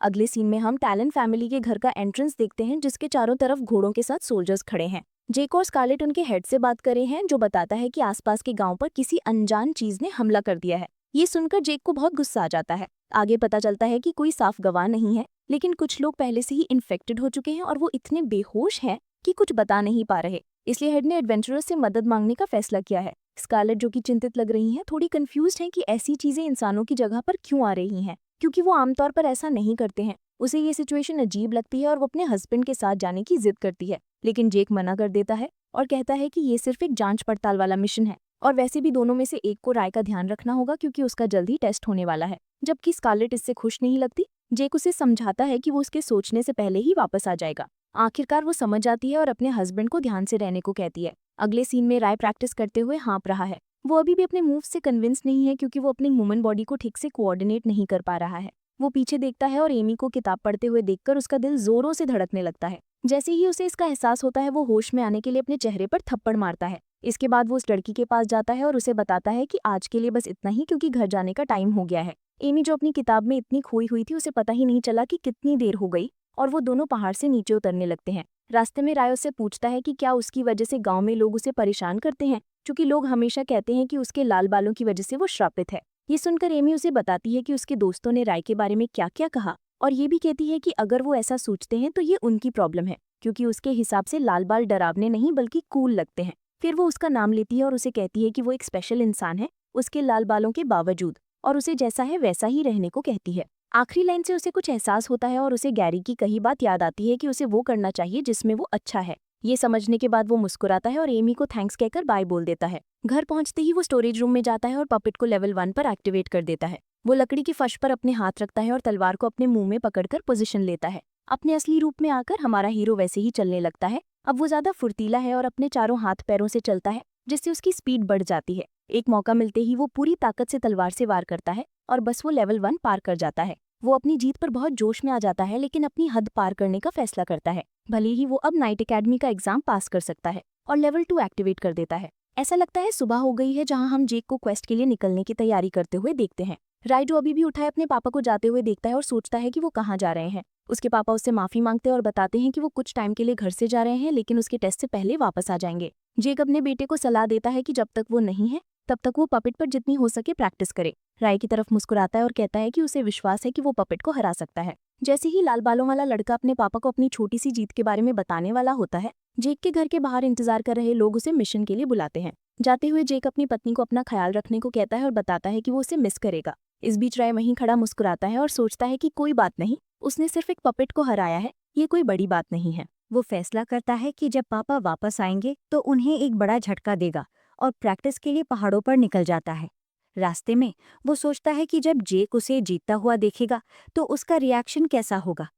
अगले सीन में हम टैलेंट फैमिली के घर का एंट्रेंस देखते हैं जिसके चारों तरफ घोड़ों के साथ सोल्जर्स खड़े हैं। जेक और स्कारलेट उनके हेड से बात कर रहे हैं जो बताता है कि आसपास के गांव पर किसी अनजान चीज ने हमला कर दिया है। ये सुनकर जेक को बहुत गुस्सा आ जाता है। आगे पता चलता है कि कोई साफ गवाह नहीं है, लेकिन कुछ लोग पहले से ही इन्फेक्टेड हो चुके हैं और वो इतने बेहोश हैं कि कुछ बता नहीं पा रहे। इसलिए हेड ने एडवेंचरर्स से मदद मांगने का फैसला किया है। स्कारलेट जो कि चिंतित लग रही हैं, थोड़ी कंफ्यूज्ड हैं कि ऐसी चीजें इंसानों की जगह पर क्यों आ रही हैं, क्योंकि वो आमतौर पर ऐसा नहीं करते हैं। उसे ये सिचुएशन अजीब लगती है और वो अपने हस्बैंड के साथ जाने की जिद करती है, लेकिन जेक मना कर देता है और कहता है कि ये सिर्फ एक जांच पड़ताल वाला मिशन है और वैसे भी दोनों में से एक को राय का ध्यान रखना होगा क्योंकि उसका जल्द ही टेस्ट होने वाला है। जबकि स्कारलेट इससे खुश नहीं लगती। जेक उसे समझाता है कि वो उसके सोचने से पहले ही वापस आ जाएगा। आखिरकार वो समझ जाती है और अपने हस्बैंड को ध्यान से रहने को कहती है। अगले सीन में राय प्रैक्टिस करते हुए हाँप रहा है। वो अभी भी अपने मूव से कन्विंस नहीं है क्योंकि वो अपनी ह्यूमन बॉडी को ठीक से कोऑर्डिनेट नहीं कर पा रहा है। वो पीछे देखता है और एमी को किताब पढ़ते हुए देखकर उसका दिल जोरों से धड़कने लगता है। जैसे ही उसे इसका एहसास होता है वो होश में आने के लिए अपने चेहरे पर थप्पड़ मारता है। इसके बाद वो उस लड़की के पास जाता है और उसे बताता है कि आज के लिए बस इतना ही क्योंकि घर जाने का टाइम हो गया है। एमी जो अपनी किताब में इतनी खोई हुई थी उसे पता ही नहीं चला कि कितनी देर हो गई और वो दोनों पहाड़ से नीचे उतरने लगते हैं। रास्ते में राय उससे पूछता है कि क्या उसकी वजह से गांव में लोग उसे परेशान करते हैं, क्योंकि लोग हमेशा कहते हैं कि उसके लाल बालों की वजह से वो श्रापित है। ये सुनकर एमी उसे बताती है कि उसके दोस्तों ने राय के बारे में क्या क्या कहा और ये भी कहती है कि अगर वो ऐसा सोचते हैं तो ये उनकी प्रॉब्लम है, क्योंकि उसके हिसाब से लाल बाल डरावने नहीं बल्कि कूल लगते हैं। फिर वो उसका नाम लेती है और उसे कहती है कि वो एक स्पेशल इंसान है उसके लाल बालों के बावजूद, और उसे जैसा है वैसा ही रहने को कहती है। आखिरी लाइन से उसे कुछ एहसास होता है और उसे गैरी की कही बात याद आती है कि उसे वो करना चाहिए जिसमें वो अच्छा है। ये समझने के बाद वो मुस्कुराता है और एमी को थैंक्स कहकर बाय बोल देता है। घर पहुंचते ही वो स्टोरेज रूम में जाता है और पपेट को लेवल 1 पर एक्टिवेट कर देता है। वो लकड़ी की फर्श पर अपने हाथ रखता है और तलवार को अपने मुंह में पकड़कर पोजीशन लेता है। अपने असली रूप में आकर हमारा हीरो वैसे ही चलने लगता है। अब वो ज्यादा फुर्तीला है और अपने चारों हाथ पैरों से चलता है, जिससे उसकी स्पीड बढ़ जाती है। एक मौका मिलते ही वो पूरी ताकत से तलवार से वार करता है और बस वो लेवल 1 पार कर जाता है। वो अपनी जीत पर बहुत जोश में आ जाता है, लेकिन अपनी हद पार करने का फैसला करता है। भले ही वो अब नाइट एकेडमी का एग्जाम पास कर सकता है और लेवल 2 एक्टिवेट कर देता है। ऐसा लगता है सुबह हो गई है, जहां हम जेक को क्वेस्ट के लिए निकलने की तैयारी करते हुए देखते हैं। राइडो अभी भी उठाए अपने पापा को जाते हुए देखता है और सोचता है कि वो कहाँ जा रहे हैं। उसके पापा उससे माफी मांगते हैं और बताते हैं कि वो कुछ टाइम के लिए घर से जा रहे हैं, लेकिन उसके टेस्ट से पहले वापस आ जाएंगे। जेक अपने बेटे को सलाह देता है कि जब तक वो नहीं है तब तक वो पपेट पर जितनी हो सके प्रैक्टिस करे। राय की तरफ मुस्कुराता है और कहता है कि उसे विश्वास है कि वो पपेट को हरा सकता है। जैसे ही लाल बालों वाला लड़का अपने पापा को अपनी छोटी सी जीत के बारे में बताने वाला होता है, जेक के घर के बाहर इंतजार कर रहे लोग उसे मिशन के लिए बुलाते हैं। जाते हुए जेक अपनी पत्नी को अपना ख्याल रखने को कहता है और बताता है कि वो उसे मिस करेगा। इस बीच राय वहीं खड़ा मुस्कुराता है और सोचता है कि कोई बात नहीं, उसने सिर्फ एक पपेट को हराया है, ये कोई बड़ी बात नहीं है। वो फैसला करता है कि जब पापा वापस आएंगे तो उन्हें एक बड़ा झटका देगा और प्रैक्टिस के लिए पहाड़ों पर निकल जाता है। रास्ते में वो सोचता है कि जब जेक उसे जीतता हुआ देखेगा तो उसका रिएक्शन कैसा होगा।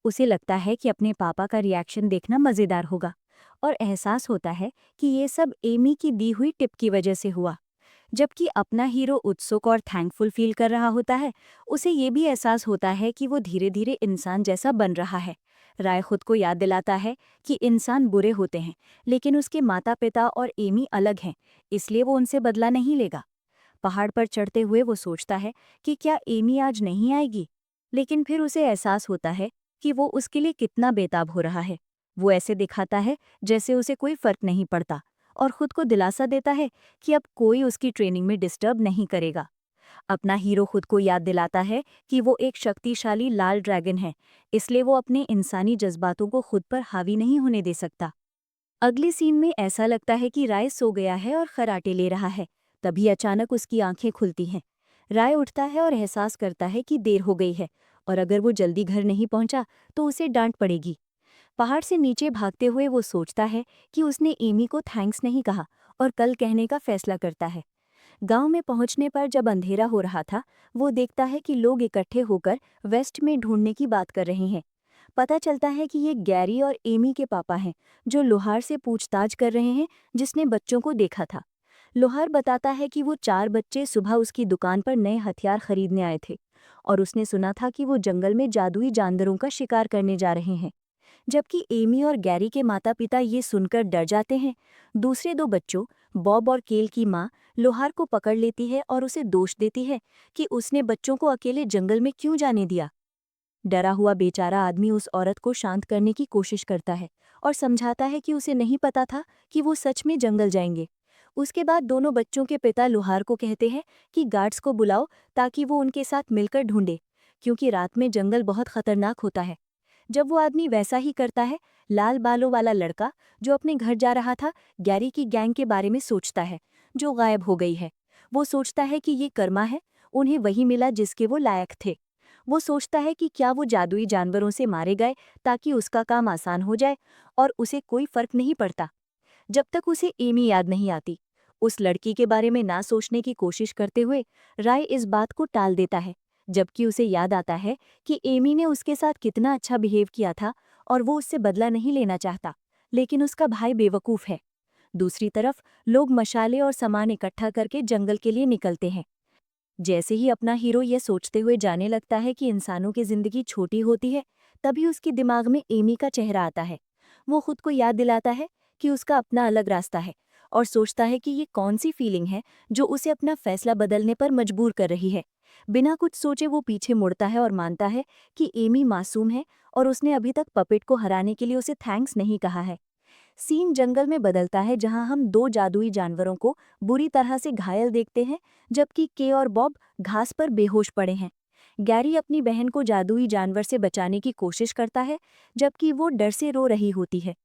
उसे लगता है कि अपने पापा का रिएक्शन देखना मज़ेदार होगा और एहसास होता है कि ये सब एमी की दी हुई टिप की वजह से हुआ। जबकि अपना हीरो उत्सुक और थैंकफुल फील कर रहा होता है, उसे ये भी एहसास होता है कि वो धीरे धीरे इंसान जैसा बन रहा है। राय खुद को याद दिलाता है कि इंसान बुरे होते हैं, लेकिन उसके माता पिता और एमी अलग हैं, इसलिए वो उनसे बदला नहीं लेगा। पहाड़ पर चढ़ते हुए वो सोचता है कि क्या एमी आज नहीं आएगी, लेकिन फिर उसे एहसास होता है कि वो उसके लिए कितना बेताब हो रहा है। वो ऐसे दिखाता है जैसे उसे कोई फर्क नहीं पड़ता और खुद को दिलासा देता है कि अब कोई उसकी ट्रेनिंग में डिस्टर्ब नहीं करेगा। अपना हीरो खुद को याद दिलाता है कि वो एक शक्तिशाली लाल ड्रैगन है, इसलिए वो अपने इंसानी जज्बातों को खुद पर हावी नहीं होने दे सकता। अगले सीन में ऐसा लगता है कि राय सो गया है और खर्राटे ले रहा है। तभी अचानक उसकी आंखें खुलती हैं। राय उठता है और एहसास करता है कि देर हो गई है और अगर वो जल्दी घर नहीं पहुंचा तो उसे डांट पड़ेगी। पहाड़ से नीचे भागते हुए वो सोचता है कि उसने एमी को थैंक्स नहीं कहा और कल कहने का फैसला करता है। गांव में पहुंचने पर जब अंधेरा हो रहा था, वो देखता है कि लोग इकट्ठे होकर वेस्ट में ढूंढने की बात कर रहे हैं। पता चलता है कि ये गैरी और एमी के पापा हैं, जो लोहार से पूछताछ कर रहे हैं जिसने बच्चों को देखा था। लोहार बताता है कि वो 4 बच्चे सुबह उसकी दुकान पर नए हथियार खरीदने आए थे और उसने सुना था कि वो जंगल में जादुई जानवरों का शिकार करने जा रहे हैं। जबकि एमी और गैरी के माता पिता ये सुनकर डर जाते हैं। दूसरे 2 बच्चों, बॉब और केल की माँ लोहार को पकड़ लेती है और उसे दोष देती है कि उसने बच्चों को अकेले जंगल में क्यों जाने दिया। डरा हुआ बेचारा आदमी उस औरत को शांत करने की कोशिश करता है और समझाता है कि उसे नहीं पता था कि वो सच में जंगल जाएंगे। उसके बाद दोनों बच्चों के पिता लुहार को कहते हैं कि गार्ड्स को बुलाओ ताकि वो उनके साथ मिलकर ढूंढे, क्योंकि रात में जंगल बहुत खतरनाक होता है। जब वो आदमी वैसा ही करता है, लाल बालों वाला लड़का जो अपने घर जा रहा था, गैरी की गैंग के बारे में सोचता है जो गायब हो गई है। वो सोचता है कि ये कर्मा है, उन्हें वही मिला जिसके वो लायक थे। वो सोचता है कि क्या वो जादुई जानवरों से मारे गए ताकि उसका काम आसान हो जाए, और उसे कोई फर्क नहीं पड़ता जब तक उसे एमी याद नहीं आती। उस लड़की के बारे में ना सोचने की कोशिश करते हुए राय इस बात को टाल देता है, जबकि उसे याद आता है कि एमी ने उसके साथ कितना अच्छा बिहेव किया था और वो उससे बदला नहीं लेना चाहता, लेकिन उसका भाई बेवकूफ़ है। दूसरी तरफ लोग मशाले और सामान इकट्ठा करके जंगल के लिए निकलते हैं। जैसे ही अपना हीरो यह सोचते हुए जाने लगता है कि इंसानों की जिंदगी छोटी होती है, तभी उसके दिमाग में एमी का चेहरा आता है। वो खुद को याद दिलाता है कि उसका अपना अलग रास्ता है और सोचता है कि ये कौन सी फीलिंग है जो उसे अपना फैसला बदलने पर मजबूर कर रही है। बिना कुछ सोचे वो पीछे मुड़ता है और मानता है कि एमी मासूम है और उसने अभी तक पपेट को हराने के लिए उसे थैंक्स नहीं कहा है। सीन जंगल में बदलता है, जहां हम दो जादुई जानवरों को बुरी तरह से घायल देखते हैं, जबकि के और बॉब घास पर बेहोश पड़े हैं। गैरी अपनी बहन को जादुई जानवर से बचाने की कोशिश करता है, जबकि वो डर से रो रही होती है।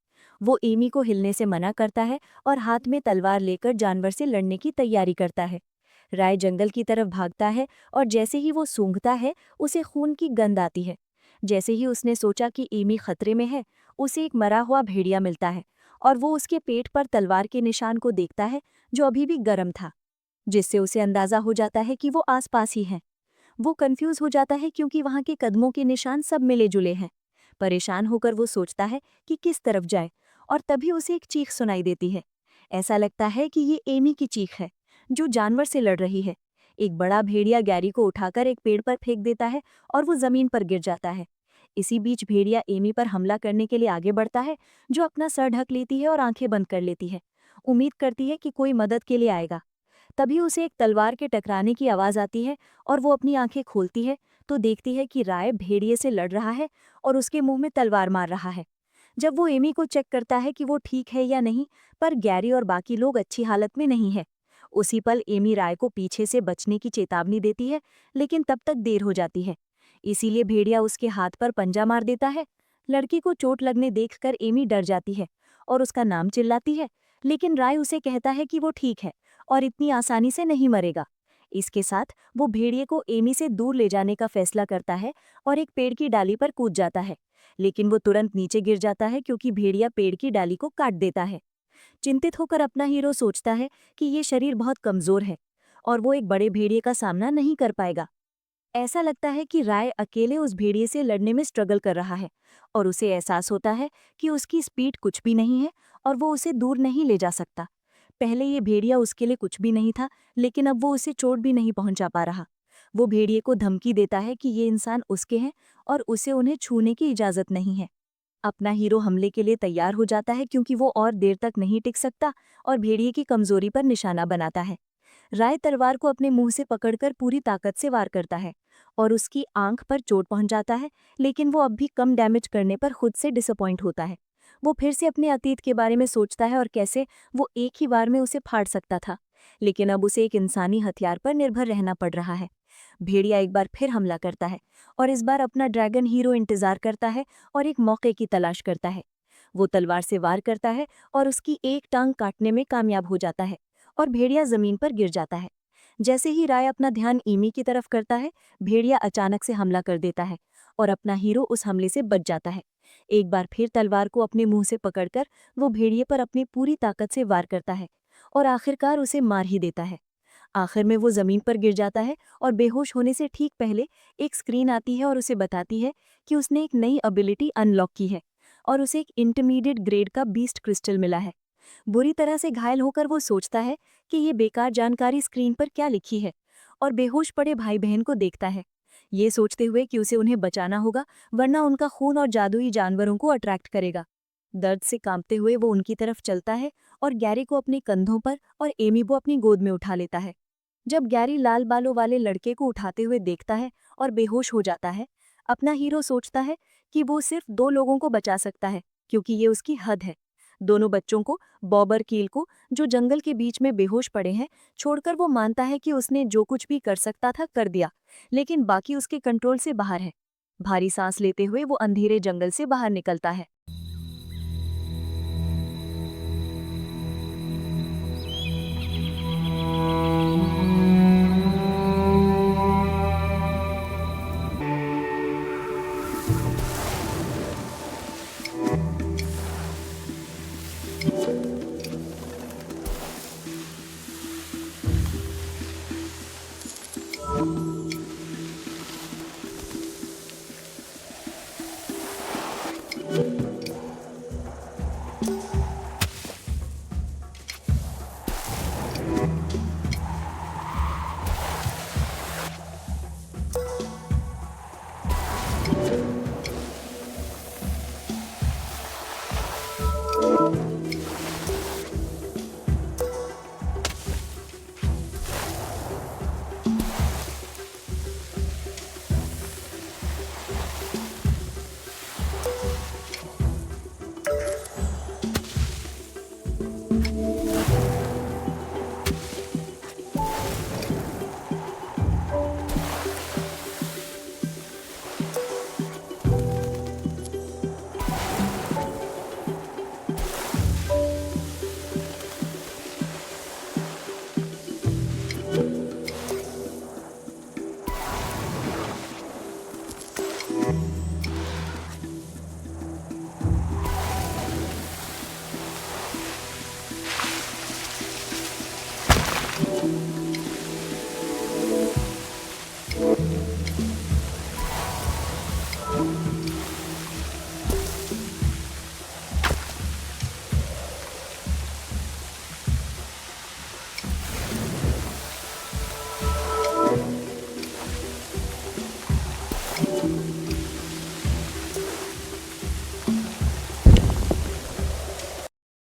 वो एमी को हिलने से मना करता है और हाथ में तलवार लेकर जानवर से लड़ने की तैयारी करता है। राय जंगल की तरफ भागता है और जैसे ही वो सूंघता है, उसे खून की गंध आती है। जैसे ही उसने सोचा कि एमी खतरे में है, उसे एक मरा हुआ भेड़िया मिलता है और वो उसके पेट पर तलवार के निशान को देखता है जो अभी भी गर्म था, जिससे उसे अंदाजा हो जाता है कि वो आसपास ही है। वो कंफ्यूज हो जाता है क्योंकि वहां के कदमों के निशान सब मिले जुले हैं। परेशान होकर वो सोचता है कि किस तरफ जाए, और तभी उसे एक चीख सुनाई देती है। ऐसा लगता है कि ये एमी की चीख है, जो जानवर से लड़ रही है। एक बड़ा भेड़िया गैरी को उठाकर एक पेड़ पर फेंक देता है और वो जमीन पर गिर जाता है। इसी बीच भेड़िया एमी पर हमला करने के लिए आगे बढ़ता है, जो अपना सर ढक लेती है और आंखें बंद कर लेती है। उम्मीद करती है कि कोई मदद के लिए आएगा। तभी उसे एक तलवार के टकराने की आवाज आती है और वो अपनी आंखें खोलती है तो देखती है कि राय भेड़िए से लड़ रहा है और उसके मुंह में तलवार मार रहा है। जब वो एमी को चेक करता है कि वो ठीक है या नहीं, पर गैरी और बाकी लोग अच्छी हालत में नहीं है। उसी पल एमी राय को पीछे से बचने की चेतावनी देती है, लेकिन तब तक देर हो जाती है। इसीलिए भेड़िया उसके हाथ पर पंजा मार देता है। लड़की को चोट लगने देखकर एमी डर जाती है और उसका नाम चिल्लाती है, लेकिन राय उसे कहता है कि वो ठीक है और इतनी आसानी से नहीं मरेगा। इसके साथ वो भेड़िए को एमी से दूर ले जाने का फैसला करता है और एक पेड़ की डाली पर कूद जाता है, लेकिन वो तुरंत नीचे गिर जाता है क्योंकि भेड़िया पेड़ की डाली को काट देता है। चिंतित होकर अपना हीरो सोचता है कि ये शरीर बहुत कमजोर है और वो एक बड़े भेड़िए का सामना नहीं कर पाएगा। ऐसा लगता है कि राय अकेले उस भेड़िए से लड़ने में स्ट्रगल कर रहा है और उसे एहसास होता है कि उसकी स्पीड कुछ भी नहीं है और वो उसे दूर नहीं ले जा सकता। पहले ये भेड़िया उसके लिए कुछ भी नहीं था, लेकिन अब वो उसे चोट भी नहीं पहुंचा पा रहा। वो भेड़िए को धमकी देता है कि ये इंसान उसके हैं और उसे उन्हें छूने की इजाजत नहीं है। अपना हीरो हमले के लिए तैयार हो जाता है क्योंकि वो और देर तक नहीं टिक सकता और भेड़िए की कमजोरी पर निशाना बनाता है। राय तलवार को अपने मुंह से पकड़कर पूरी ताकत से वार करता है और उसकी आंख पर चोट पहुंच जाता है, लेकिन वो अब भी कम डैमेज करने पर खुद से डिसअपॉइंट होता है। वो फिर से अपने अतीत के बारे में सोचता है और कैसे वो एक ही बार में उसे फाड़ सकता था, लेकिन अब उसे एक इंसानी हथियार पर निर्भर रहना पड़ रहा है। भेड़िया एक बार फिर हमला करता है और इस बार अपना ड्रैगन हीरो इंतजार करता है और एक मौके की तलाश करता है। वो तलवार से वार करता है और उसकी एक टांग काटने में कामयाब हो जाता है और भेड़िया जमीन पर गिर जाता है। जैसे ही राय अपना ध्यान एमी की तरफ करता है, भेड़िया अचानक से हमला कर देता है और अपना हीरो उस हमले से बच जाता है। एक बार फिर तलवार को अपने मुंह से पकड़कर वो भेड़िए पर अपनी पूरी ताकत से वार करता है और आखिरकार उसे मार ही देता है। आखिर में वो जमीन पर गिर जाता है और बेहोश होने से ठीक पहले एक स्क्रीन आती है और उसे बताती है कि उसने एक नई एबिलिटी अनलॉक की है और उसे एक इंटरमीडिएट ग्रेड का बीस्ट क्रिस्टल मिला है। बुरी तरह से घायल होकर वो सोचता है कि ये बेकार जानकारी स्क्रीन पर क्या लिखी है, और बेहोश पड़े भाई बहन को देखता है, ये सोचते हुए कि उसे उन्हें बचाना होगा, वरना उनका खून और जादुई जानवरों को अट्रैक्ट करेगा। दर्द से कांपते हुए वो उनकी तरफ चलता है और गैरी को अपने कंधों पर और एमी को अपनी गोद में उठा लेता है। जब गैरी लाल बालों वाले लड़के को उठाते हुए देखता है और बेहोश हो जाता है, अपना हीरो सोचता है कि वो सिर्फ 2 लोगों को बचा सकता है, क्योंकि ये उसकी हद है। दोनों बच्चों को, बॉब और कील को, जो जंगल के बीच में बेहोश पड़े हैं, छोड़कर वो मानता है कि उसने जो कुछ भी कर सकता था कर दिया, लेकिन बाकी उसके कंट्रोल से बाहर है। भारी सांस लेते हुए वो अंधेरे जंगल से बाहर निकलता है।